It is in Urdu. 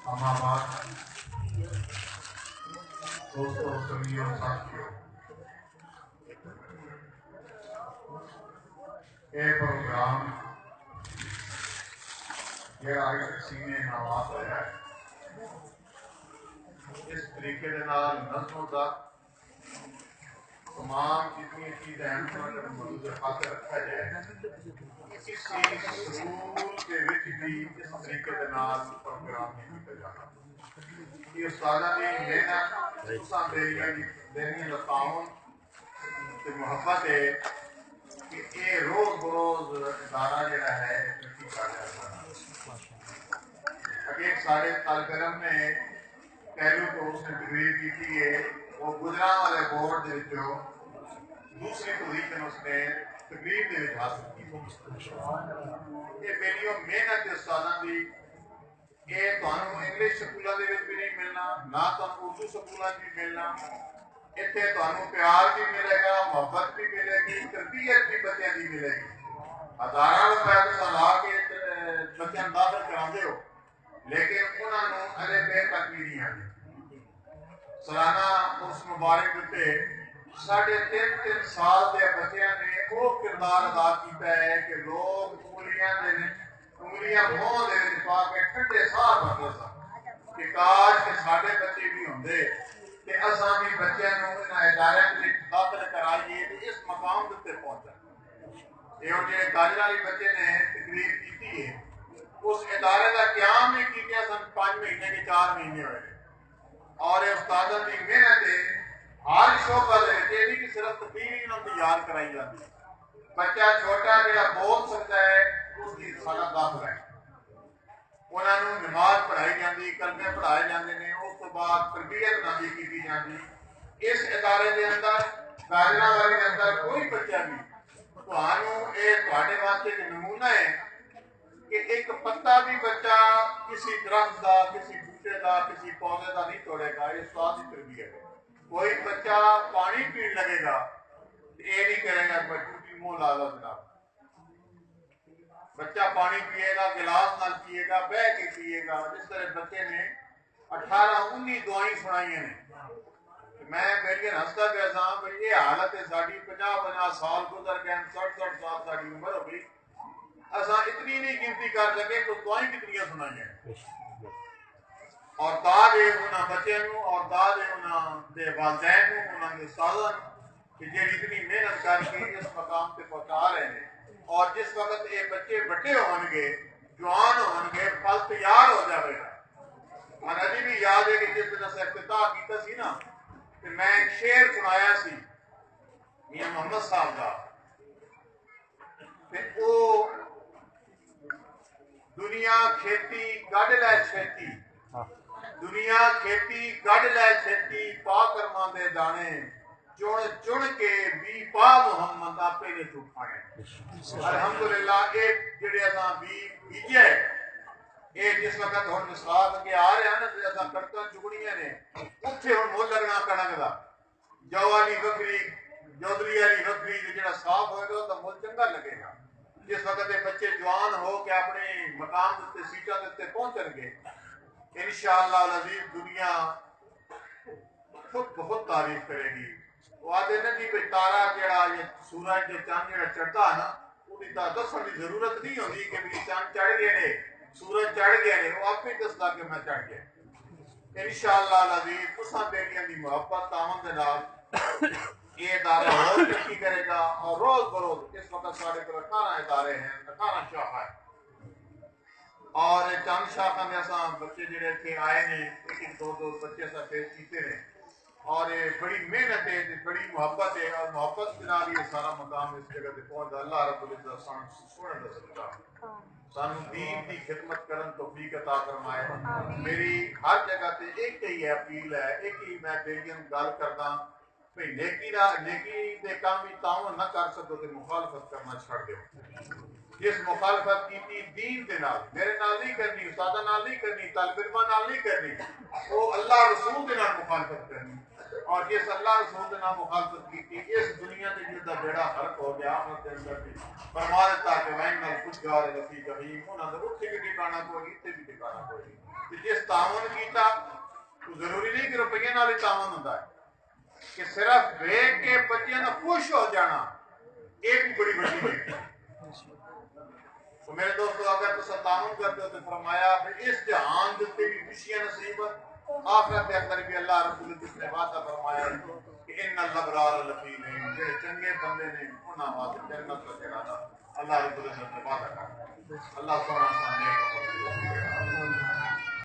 اما بعد دوستوں سبھی اور ساتھیوں، یہ پروگرام یہ ICC نے نواز ہے اس طریقے کے نال نظم کا تمام جتنی چیزیں ہیں موجود خاطر رکھا جائے کسی سکول کے وچ بھی اس طریقے کے نال پروگرام نہیں کیا جاتا۔ یہ استادہ کی محنت اساں دینی تعاون تے محبت ہے کہ یہ روز بروز ادارہ جڑا ہے ترقی کر رہا ہے۔ ایک سارے طالب علم نے پہلو تو اس نے ڈگری کی ہے، وہ گجراں والے بورڈ دے وچوں دوسری پوزیشن اس نے تقریب دے وچ حاصل کی۔ یہ میری محنت ہے استاداں دی، یہ تمہیں انگلش سکولوں کے بھی نہیں ملنا، نہ تمہیں اردو سکولوں بھی ملنا، اتنے تمہیں پیار بھی ملے گا، محبت بھی ملے گی، تربیت بھی بچوں کی ملے گی۔ ہزاروں روپے تو لا کے بچوں داخل کراتے ہو لیکن انہوں نے الے بے تک بھی نہیں آتی۔ سالانہ اس مبارک اتنے 3.5 سال کے بچوں نے وہ کردار ادا کیتا ہے کہ لوگ انگلیاں منہ دے پا کے ٹھنڈے ساہ بنتے سن کہ کاش کہ سارے بچے بھی ہوں کہ اصا بھی بچوں کو ادارے میں داخل کرائیے اس مقام تک پہنچا۔ یہ جی گاجر والی بچے نے تقریر کی ہے اس ادارے کا قیام بھی کیا سن 5 مہینے کے 4 مہینے ہوئے اور استادوں کی محنت ہے ہر شعبہ یہ نہیں کہ صرف تقریر ہی انہوں نے یاد کرائی جاتی۔ بچہ چھوٹا جہاں بول سکتا ہے اس کی سارا داخلہ ہے، انہوں نے نماز پڑھائی جاتی، کلمے پڑھائے جاتے ہیں، اس تو بعد تربیت نازی کی جاتی۔ اس ادارے کے اندر گاجرا والے کے اندر کوئی بچہ بھی واسطے ایک نمونہ ہے کہ ایک پتا بھی بچہ کسی درخت کا، کسی بوٹے کا، کسی پودے کا نہیں توڑے گا، یہ استاد کی تربیت ہے۔ کوئی بچہ پانی پین لگے گا یہ نہیں کرے گا ٹوٹی منہ لا لو جناب، بچہ پانی پیے گا گلاس نال پیے گا، بہ کے پیے گا۔ جس طرح بچے نے 18-19 دعائیں سنائی ہیں، میں بیٹھے ہنستا پیا سا بھائی یہ حالت ہے ساری 50 سال گزر گئے، 60 سال ساری عمر ہو گئی، اصا اتنی نہیں گنتی کر سکے تو دعائیں کتنی سنائی ہیں۔ اور داد ہے انہوں بچوں اور داد ہے انہوں کے والدین انہوں کے استادوں کہ جی اتنی محنت کر کے اس مقام پہ پہنچا رہے ہیں۔ اور جس وقت یہ بچے بڑے ہون گے، جوان ہون گے، پھل تیار ہو جائے گا۔ اور ابھی بھی یاد ہے کہ جس دن سے افتتاح کیتا سی نا کہ میں ایک شعر سنایا سی میاں محمد صاحب کا کہ او دنیا کھیتی گڈ لے چھیتی، دنیا کھیتی گڈ لے چھیتی، پا کرما دے دانے چن چن کے بی پا محمد آپے نے چکھانے۔ الحمدللہ ایک جڑے اساں بی بیجے یہ جس وقت ہن نصاب کے آ رہے ہیں نا جیسا کڑکاں چگڑیاں نے اتنے ہن مول لگنا کنک دا، جو والی بکری جودری والی بکری جڑا صاف ہوئے گا تو مول چنگا لگے گا۔ جس وقت یہ بچے جوان ہو کے اپنے مقام دیتے سیٹاں دیتے پہنچن گے انشاءاللہ العزیز دنیا خود بہت تعریف کرے گی۔ وہ آدھے نا جی تارا جڑا یہ سورج جو چاند جڑا چڑھتا ہے نا وہ دسن کی ضرورت نہیں ہوتی کہ بھی چاند چڑھ گئے نے سورج چڑھ گئے نے، وہ آپ ہی دستا کہ میں چڑھ گیا۔ انشاءاللہ العزیز اساں بیٹیاں دی محبت تعاون دے نال یہ ادارہ اور ترقی کرے گا اور روز بروز اس وقت سارے کو 18 ادارے ہیں، 18 شاخیں اور چند شاخوں میں ایسا بچے جڑے تھے آئے نے ایک دو بچے ایسا پیش کیتے ہیں اور بڑی محنت ہے بڑی محبت ہے اور محبت کے نال یہ سارا مقام اس جگہ پہ پہنچا۔ اللہ رب العزت سونے دا صدقہ سانو دین کی خدمت کرن توفیق عطا فرمائے۔ میری ہر جگہ تے ایک ہی اپیل ہے، ایک ہی میں بیٹیاں گل کردا بھئی نیکی دے کام بھی تعاون نہ کر سکو تے مخالفت کرنا چھڑ دیو۔ جس مخالفت کی دین دے نال میرے نال نہیں کرنی، استاداں نال نہیں کرنی، طالب علماں نال نہیں کرنی، وہ اللہ رسول دے نال مخالفت کرنی۔ اور جس اللہ رسول دے نال مخالفت کی اس دنیا تے جدا بیڑا غرق ہو گیا آخرت دے اندر بھی فرما دیتا کہ وَإِنَّ الْفُجَّارَ لَفِي جَحِيمٍ، انہاں دے اوتھے بھی ٹھکانہ کوئی اتھے بھی ٹھکانہ کوئی۔ جس تعاون کیتا تو ضروری نہیں کہ روپیے نال ہی تعاون ہوتا ہے کہ صرف ویک کے بچیاں نہ خوش ہو جانا ایک بڑی بڑی نیکی ہے۔ تو میرے دوستو اگر تو تعاون کرتے ہو تو فرمایا اس جہان جتے بھی خوشیاں نصیب آخرت کے اندر بھی اللہ رسول نے وعدہ فرمایا کہ ان الابرار لفی نعیم، جو چنگے بندے نے انہاں واسطے جنت کا ٹھکانہ اللہ رب العزت نے وعدہ کیا۔ اللہ سبحانہ و تعالی